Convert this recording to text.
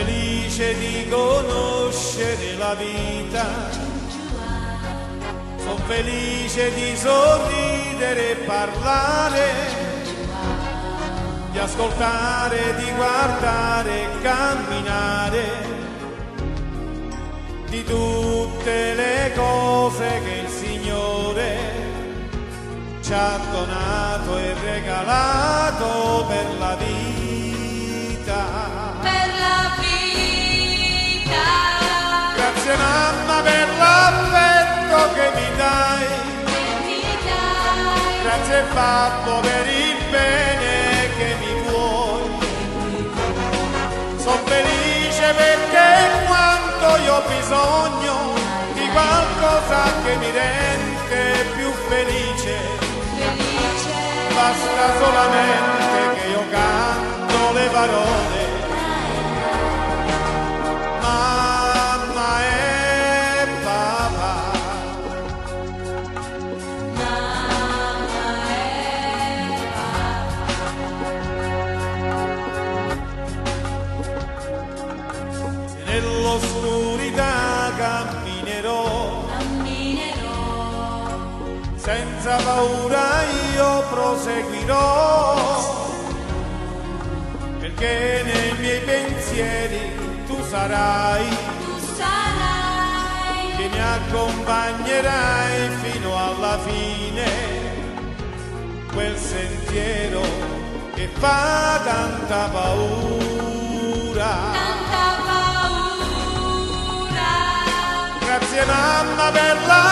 felice di conoscere la vita, sono felice di sorridere e parlare, di ascoltare, di guardare e camminare, di tutte le cose che il Signore ci ha donato e regalato per la vita. Grazie mamma per l'affetto che mi dai, grazie babbo per il bene che mi vuoi. Sono felice perché quanto io ho bisogno di qualcosa che mi rende più felice, basta solamente che io canto le parole. Nell'oscurità camminerò, senza paura io proseguirò, perché nei miei pensieri tu sarai, che mi accompagnerai fino alla fine, quel sentiero che fa tanta paura. Grazie mamma per la